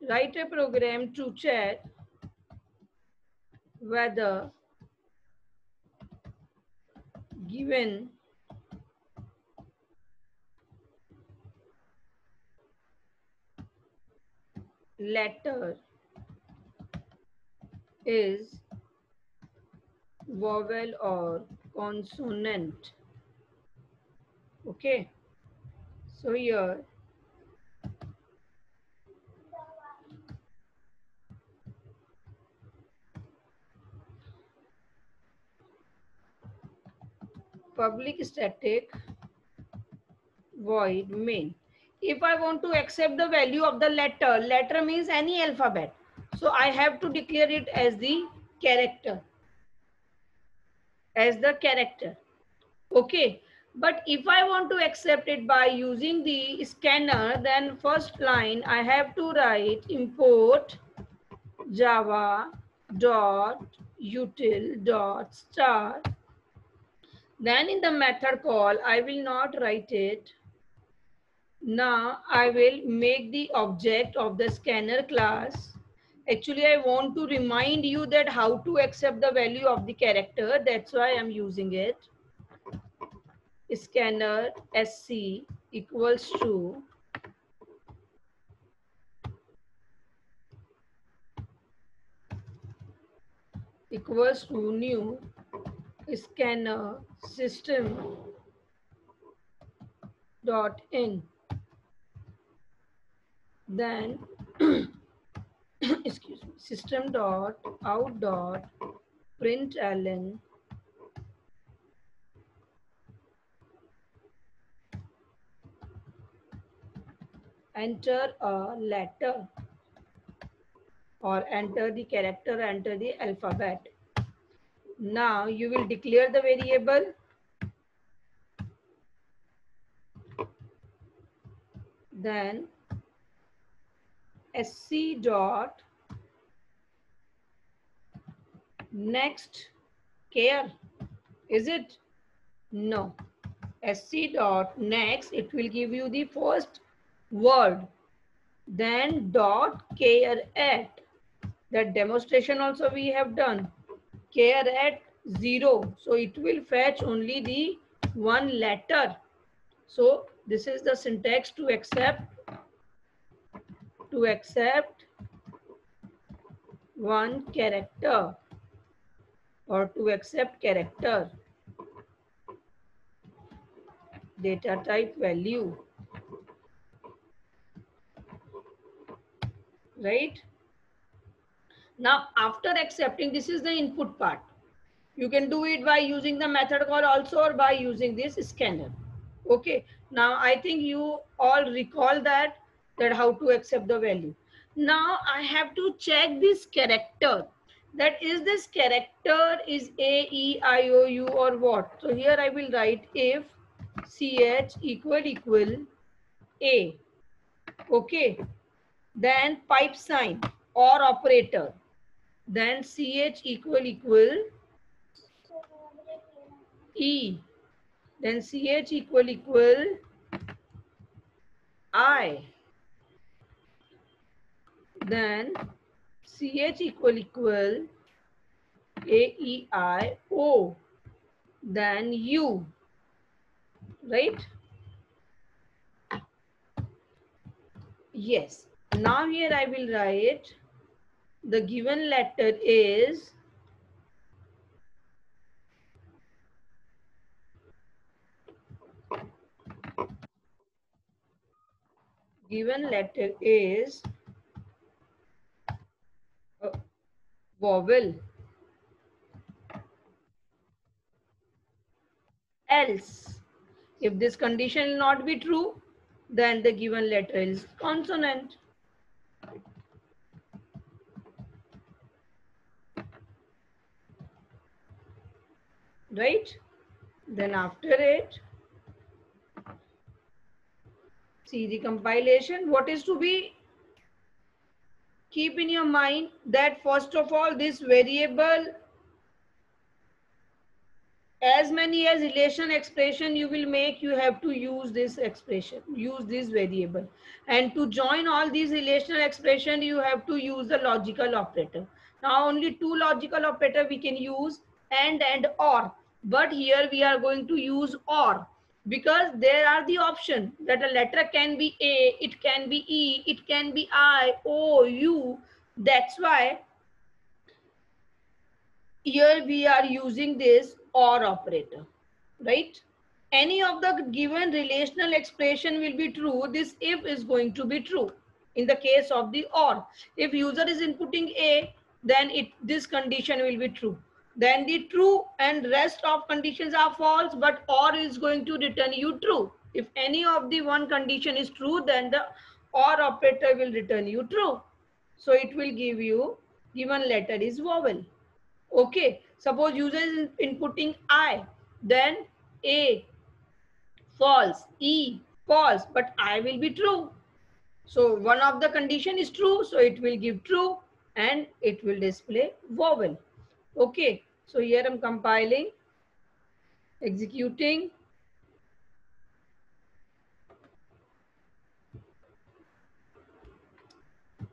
Write a program to check whether given letter is vowel or consonant. Okay, so here public static void main. If I want to accept the value of the letter, letter means any alphabet, so I have to declare it as the character, as the character. Okay, but if I want to accept it by using the scanner, then first line I have to write import java dot util dot star. Then in the method call I will not write it. Now I will make the object of the scanner class. Actually, I want to remind you that how to accept the value of the character. That's why I'm using it. Scanner sc equals to new scanner system dot in. Then excuse me, system dot out dot println enter a letter or enter the character, enter the alphabet. Now you will declare the variable. Then sc dot next care. Is it? No. Sc dot next, it will give you the first word. Then dot care at. That demonstration also we have done. Care at 0. So it will fetch only the one letter. So this is the syntax to accept one character or to accept character data type value, right? Now after accepting, this is the input part. You can do it by using the method call also or by using this scanner. Okay, now I think you all recall that how to accept the value. Now I have to check this character, that is this character is a e I o u or what. So here I will write if ch equal a. Okay, then pipe sign or operator, then ch equal e, then ch equal I, then ch equal AEIO, then U, right? Yes. Now here I will write the given letter is vowel. Else, if this condition will not be true, then the given letter is consonant. Right? Then after it, see the compilation. What is to be keep in your mind that first of all, this variable as many as relation expression you will make, you have to use this expression, use this variable. And to join all these relational expression, you have to use the logical operator. Now only two logical operator we can use, and or. But here we are going to use or, because there are the option that a letter can be A, it can be E, it can be I, O, U. That's why here we are using this or operator, right? Any of the given relational expression will be true. This if is going to be true in the case of the or. If user is inputting A, then this condition will be true. Then the true and rest of conditions are false, but or is going to return you true. If any of the one condition is true, then the or operator will return you true. So it will give you given letter is vowel. Okay, suppose user is inputting I, then A false, E false, but I will be true. So one of the condition is true, so it will give true and it will display vowel. Okay, so here I'm compiling, executing.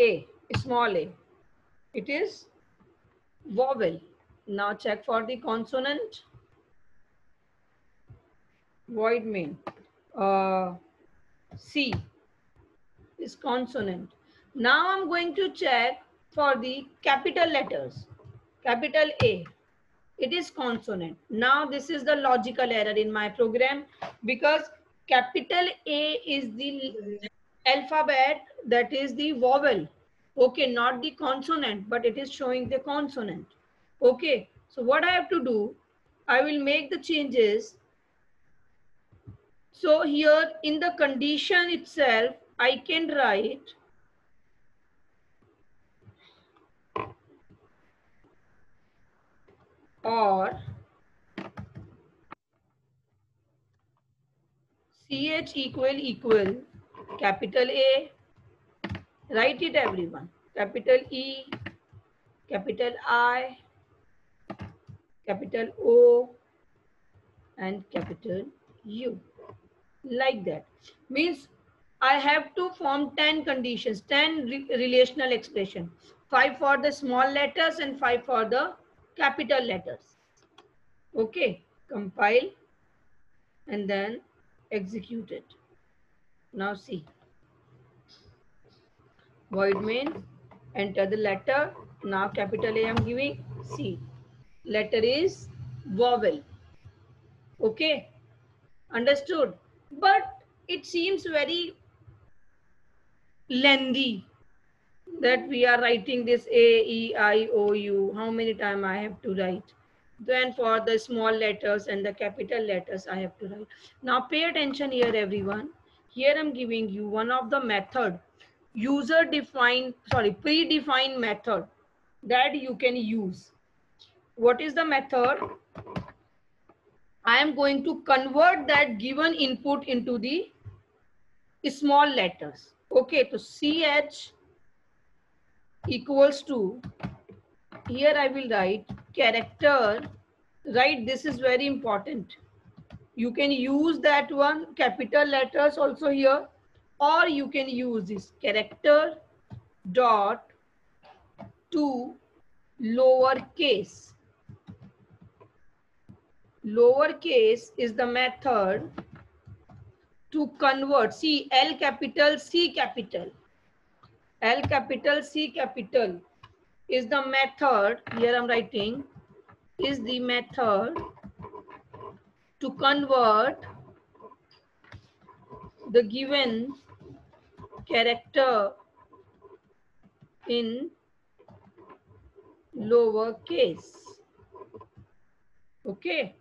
A, small a, it is vowel. Now check for the consonant. Void main. C is consonant. Now I'm going to check for the capital letters. Capital A, it is consonant. Now this is the logical error in my program, because capital A is the alphabet, that is the vowel. Okay, not the consonant, but it is showing the consonant. Okay, so what I have to do, I will make the changes. So here in the condition itself, I can write or CH equal capital A, write it everyone, capital E, capital I, capital O, and capital U, like that. Means I have to form 10 conditions, 10 relational expression, 5 for the small letters and 5 for the capital letters. Okay, compile and then execute it. Now see, void main, enter the letter. Now capital A I'm giving, C. Letter is vowel. Okay, understood. But it seems very lengthy that we are writing this A, E, I, O, U. How many times I have to write? Then for the small letters and the capital letters I have to write. Now pay attention here everyone. Here I'm giving you one of the method, predefined method that you can use. What is the method? I am going to convert that given input into the small letters. Okay, so CH equals to, here I will write character, right? This is very important. You can use that one, capital letters also here, or you can use this character dot to lowercase. Lowercase is the method to convert. See, L capital, C capital. L capital, C capital is the method, here I'm writing, is the method to convert the given character in lowercase. Okay.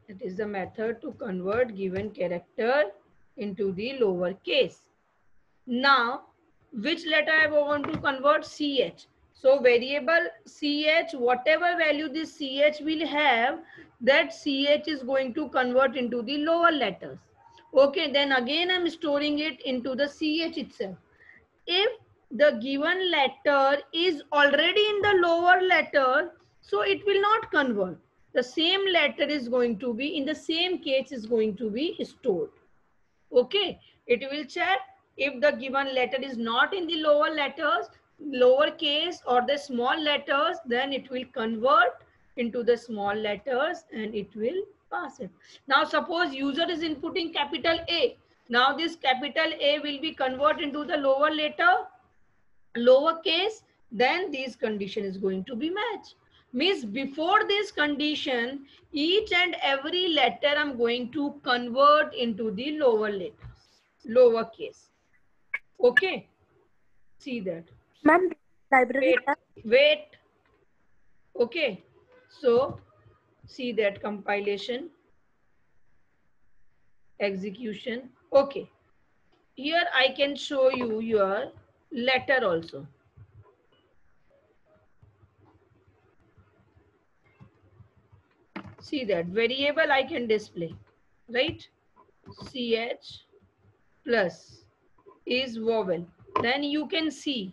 It is the method to convert given character into the lowercase. Now, which letter I want to convert? CH. So variable CH, whatever value this CH will have, that CH is going to convert into the lower letters. Okay, then again I'm storing it into the CH itself. If the given letter is already in the lower letter, So it will not convert. The same letter is going to be, in the same case, is going to be stored. Okay, it will check if the given letter is not in the lower letters, lower case or the small letters, then it will convert into the small letters and it will pass it. Now suppose user is inputting capital A. Now this capital A will be converted into the lower letter, lower case, then this condition is going to be matched. Means before this condition, each and every letter I'm going to convert into the lower letters, lower case. Okay, see that. Ma'am, library. Wait. Okay, so see that compilation, execution. Okay, here I can show you your letter also. See that variable I can display, right? CH plus is vowel. Then you can see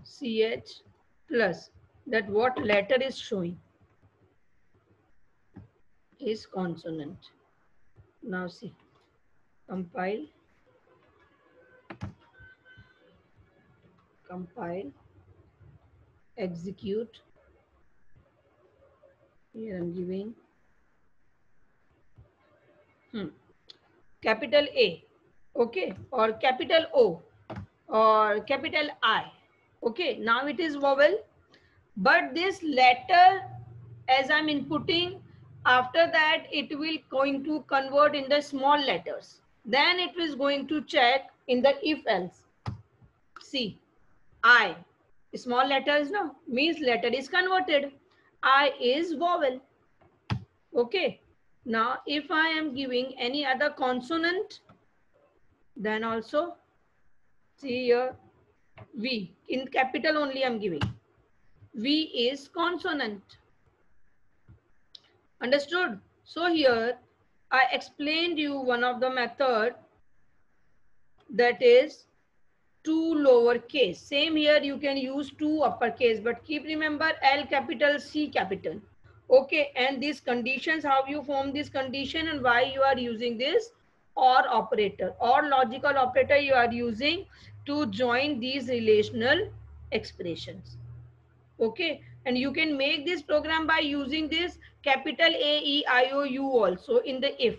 CH plus, that what letter is showing is consonant. Now see, compile, execute. Here I'm giving capital A, okay, or capital O, or capital I. Okay, now it is vowel, but this letter, as I'm inputting, after that it will going to convert in the small letters. Then it is going to check in the if else. See, I, small letters, no, means letter is converted. I is vowel. Okay, now if I am giving any other consonant, then also see here V, in capital only I'm giving. V is consonant. Understood? So here I explained you one of the method, that is 2 lowercase. Same here you can use 2 uppercase, but keep remember L capital, C capital. Okay, and these conditions, how you form this condition and why you are using this OR operator or logical operator you are using to join these relational expressions. Okay, and you can make this program by using this capital A, E, I, O, U also in the if.